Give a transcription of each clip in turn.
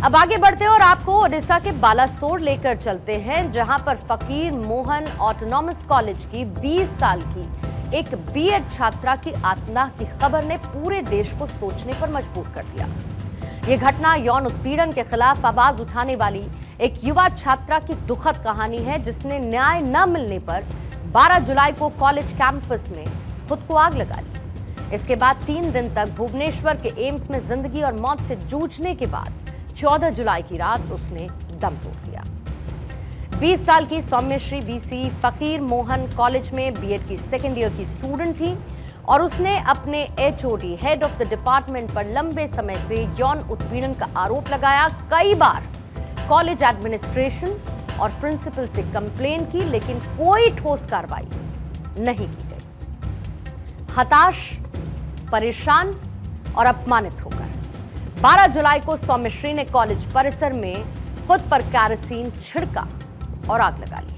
अब आगे बढ़ते हैं और आपको ओडिशा के बालासोर लेकर चलते हैं, जहां पर फकीर मोहन ऑटोनॉमस कॉलेज की 20 साल की एक बीएड छात्रा की आत्मदाह की खबर ने पूरे देश को सोचने पर मजबूर कर दिया। यह घटना यौन उत्पीड़न के खिलाफ आवाज उठाने वाली एक युवा छात्रा की दुखद कहानी है, जिसने न्याय न मिलने पर 12 जुलाई को कॉलेज कैंपस में खुद को आग लगा ली। इसके बाद 3 दिन तक भुवनेश्वर के एम्स में जिंदगी और मौत से जूझने के बाद 14 जुलाई की रात उसने दम तोड़ दिया। 20 साल की सौम्यश्री बीसी फकीर मोहन कॉलेज में बीएड की सेकेंड ईयर की स्टूडेंट थी और उसने अपने HOD head of the department पर लंबे समय से यौन उत्पीड़न का आरोप लगाया। कई बार कॉलेज एडमिनिस्ट्रेशन और प्रिंसिपल से कंप्लेन की, लेकिन कोई ठोस कार्रवाई नहीं की गई। हताश, परेशान और अपमानित होकर 12 जुलाई को सौम्यश्री ने कॉलेज परिसर में खुद पर कैरोसिन छिड़का और आग लगा ली,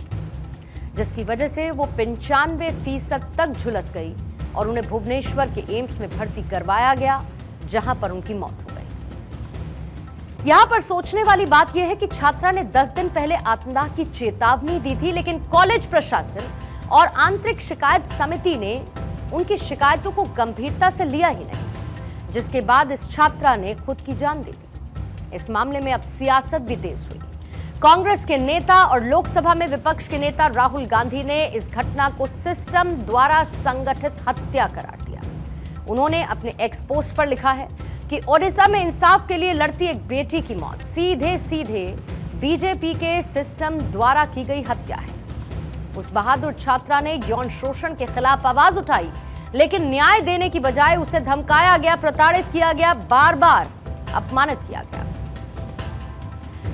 जिसकी वजह से वो 95% तक झुलस गई और उन्हें भुवनेश्वर के एम्स में भर्ती करवाया गया, जहां पर उनकी मौत हो गई। यहां पर सोचने वाली बात यह है कि छात्रा ने 10 दिन पहले आत्मदाह की चेतावनी दी थी, लेकिन कॉलेज प्रशासन और आंतरिक शिकायत समिति ने उनकी शिकायतों को गंभीरता से लिया ही नहीं, जिसके बाद इस छात्रा ने खुद की जान दे दी। इस मामले में अब सियासत भी तेज हुई। कांग्रेस के नेता और लोकसभा में विपक्ष के नेता राहुल गांधी ने इस घटना को सिस्टम द्वारा संगठित हत्या करार दिया। उन्होंने अपने एक्स पोस्ट पर लिखा है कि ओडिशा में इंसाफ के लिए लड़ती एक बेटी की मौत सीधे सीधे बीजेपी के सिस्टम द्वारा की गई हत्या है। उस बहादुर छात्रा ने यौन शोषण के खिलाफ आवाज उठाई, लेकिन न्याय देने की बजाय उसे धमकाया गया, प्रताड़ित किया गया, बार बार अपमानित किया गया।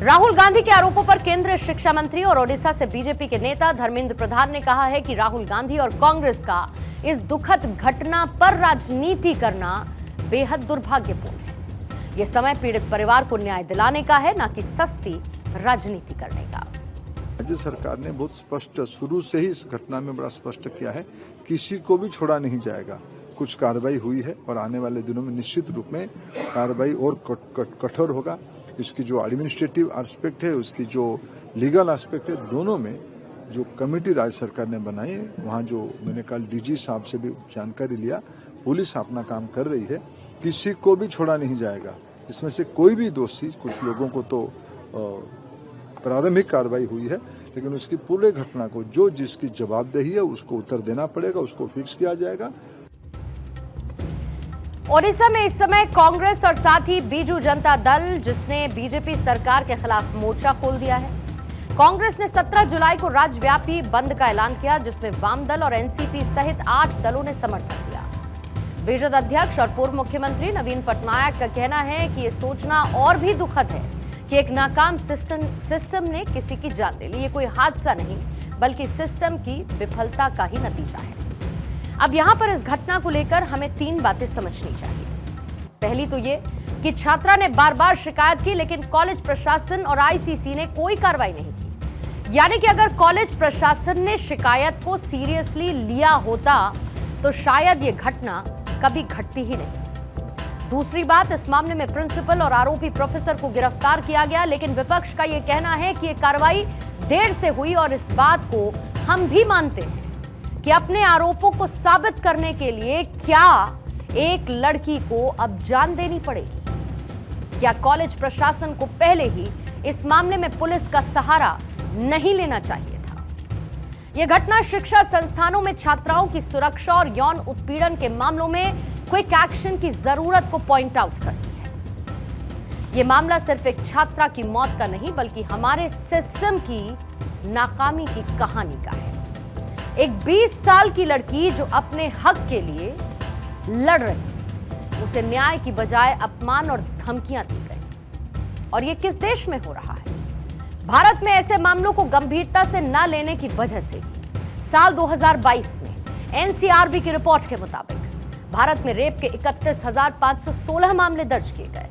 राहुल गांधी के आरोपों पर केंद्रीय शिक्षा मंत्री और ओडिशा से बीजेपी के नेता धर्मेंद्र प्रधान ने कहा है कि राहुल गांधी और कांग्रेस का इस दुखद घटना पर राजनीति करना बेहद दुर्भाग्यपूर्ण है। यह समय पीड़ित परिवार को न्याय दिलाने का है, न कि सस्ती राजनीति करने का। राज्य सरकार ने बहुत स्पष्ट शुरू से ही इस घटना में बड़ा स्पष्ट किया है, किसी को भी छोड़ा नहीं जाएगा। कुछ कार्रवाई हुई है और आने वाले दिनों में निश्चित रूप में कार्रवाई और कठोर होगा। इसकी जो एडमिनिस्ट्रेटिव एस्पेक्ट है, उसकी जो लीगल एस्पेक्ट है, दोनों में जो कमेटी राज्य सरकार ने बनाई है, वहाँ जो मैंने कल डीजी साहब से भी जानकारी लिया, पुलिस अपना काम कर रही है, किसी को भी छोड़ा नहीं जाएगा। इसमें से कोई भी दोषी, कुछ लोगों को तो प्रारंभिक कार्रवाई हुई है, लेकिन उसकी पूरे घटना को जो जिसकी जवाबदेही है उसको उत्तर देना पड़ेगा, उसको फिक्स किया जाएगा। ओडिशा में इस समय कांग्रेस और साथ ही बीजू जनता दल, जिसने बीजेपी सरकार के खिलाफ मोर्चा खोल दिया है। कांग्रेस ने 17 जुलाई को राज्यव्यापी बंद का ऐलान किया, जिसमें वाम दल और एनसीपी सहित 8 दलों ने समर्थन दिया। बीजेपी अध्यक्ष और पूर्व मुख्यमंत्री नवीन पटनायक का कहना है कि यह सोचना और भी दुखद है कि एक नाकाम सिस्टम ने किसी की जान ले ली। ये कोई हादसा नहीं, बल्कि सिस्टम की विफलता का ही नतीजा है। अब यहां पर इस घटना को लेकर हमें 3 बातें समझनी चाहिए। पहली तो ये कि छात्रा ने बार बार शिकायत की, लेकिन कॉलेज प्रशासन और आईसीसी ने कोई कार्रवाई नहीं की। यानी कि अगर कॉलेज प्रशासन ने शिकायत को सीरियसली लिया होता तो शायद ये घटना कभी घटती ही नहीं। दूसरी बात, इस मामले में प्रिंसिपल और आरोपी प्रोफेसर को गिरफ्तार किया गया, लेकिन विपक्ष का यह कहना है कि यह कार्रवाई देर से हुई और इस बात को हम भी मानते हैं कि अपने आरोपों को साबित करने के लिए क्या एक लड़की को अब जान देनी पड़ेगी? क्या कॉलेज प्रशासन को पहले ही इस मामले में पुलिस का सहारा नहीं लेना चाहिए था? यह घटना शिक्षा संस्थानों में छात्राओं की सुरक्षा और यौन उत्पीड़न के मामलों में क्विक एक्शन की जरूरत को पॉइंट आउट करती है। यह मामला सिर्फ एक छात्रा की मौत का नहीं, बल्कि हमारे सिस्टम की नाकामी की कहानी का है। एक 20 साल की लड़की जो अपने हक के लिए लड़ रही, उसे न्याय की बजाय अपमान और धमकियां दी गई। और यह किस देश में हो रहा है? भारत में ऐसे मामलों को गंभीरता से न लेने की वजह से साल 2022 में एनसीआरबी की रिपोर्ट के मुताबिक भारत में रेप के 31,516 मामले दर्ज किए गए,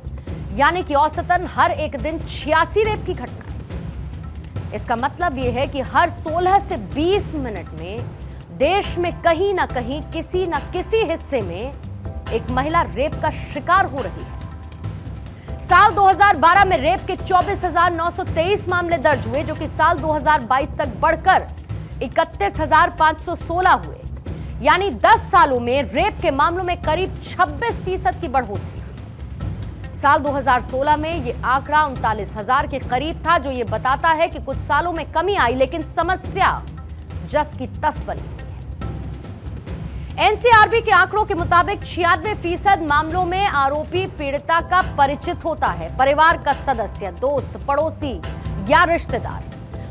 यानी कि औसतन हर एक दिन 86 रेप की घटना है। इसका मतलब यह है कि हर 16 से 20 मिनट में देश में कहीं ना कहीं किसी न किसी हिस्से में एक महिला रेप का शिकार हो रही है। साल 2012 में रेप के 24,923 मामले दर्ज हुए, जो कि साल 2022 तक बढ़कर 31,516 हुए। यानी 10 सालों में रेप के मामलों में करीब 26% की बढ़ोतरी। साल 2016 में यह आंकड़ा 39,000 के करीब था, जो ये बताता है कि कुछ सालों में कमी आई, लेकिन समस्या जस की तस बनी हुई है। एनसीआरबी के आंकड़ों के मुताबिक 96% मामलों में आरोपी पीड़िता का परिचित होता है, परिवार का सदस्य, दोस्त, पड़ोसी या रिश्तेदार,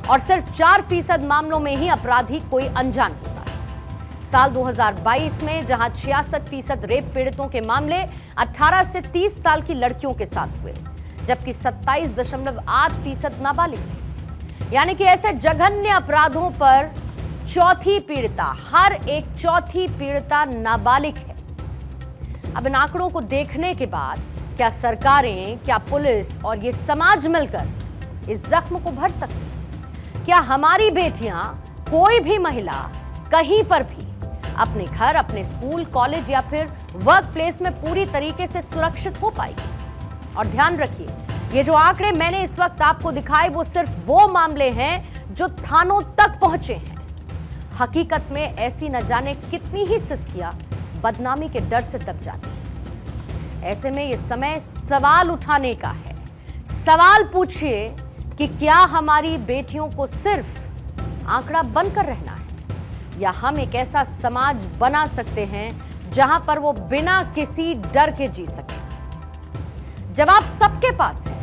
और सिर्फ 4% मामलों में ही अपराधी कोई अनजान होता है। साल 2022 में जहां 66% रेप पीड़ितों के मामले 18 से 30 साल की लड़कियों के साथ हुए, जबकि 27.8% नाबालिग थे। यानी कि ऐसे जघन्य अपराधों पर चौथी पीड़िता, हर एक चौथी पीड़िता नाबालिग है। अब इन आंकड़ों को देखने के बाद क्या सरकारें, क्या पुलिस और ये समाज मिलकर इस जख्म को भर सकते हैं? क्या हमारी बेटियां, कोई भी महिला कहीं पर भी अपने घर, अपने स्कूल, कॉलेज या फिर वर्क प्लेस में पूरी तरीके से सुरक्षित हो पाएगी? और ध्यान रखिए, ये जो आंकड़े मैंने इस वक्त आपको दिखाए वो सिर्फ वो मामले हैं जो थानों तक पहुंचे हैं। हकीकत में ऐसी न जाने कितनी ही सिस्कियां बदनामी के डर से दब जाती हैं। ऐसे में ये समय सवाल उठाने का है। सवाल पूछिए कि क्या हमारी बेटियों को सिर्फ आंकड़ा बनकर रहना है, या हम एक ऐसा समाज बना सकते हैं जहां पर वो बिना किसी डर के जी सके? जवाब सबके पास है,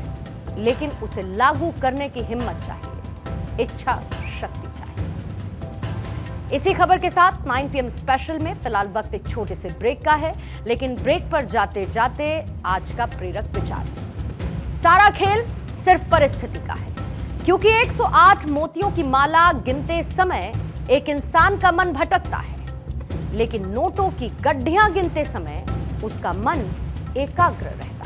लेकिन उसे लागू करने की हिम्मत चाहिए, इच्छा शक्ति चाहिए। इसी खबर के साथ 9 PM स्पेशल में फिलहाल वक्त एक छोटे से ब्रेक का है, लेकिन ब्रेक पर जाते जाते आज का प्रेरक विचार। सारा खेल सिर्फ परिस्थिति का है, क्योंकि 108 मोतियों की माला गिनते समय एक इंसान का मन भटकता है, लेकिन नोटों की गड्ढियां गिनते समय उसका मन एकाग्र रहता है।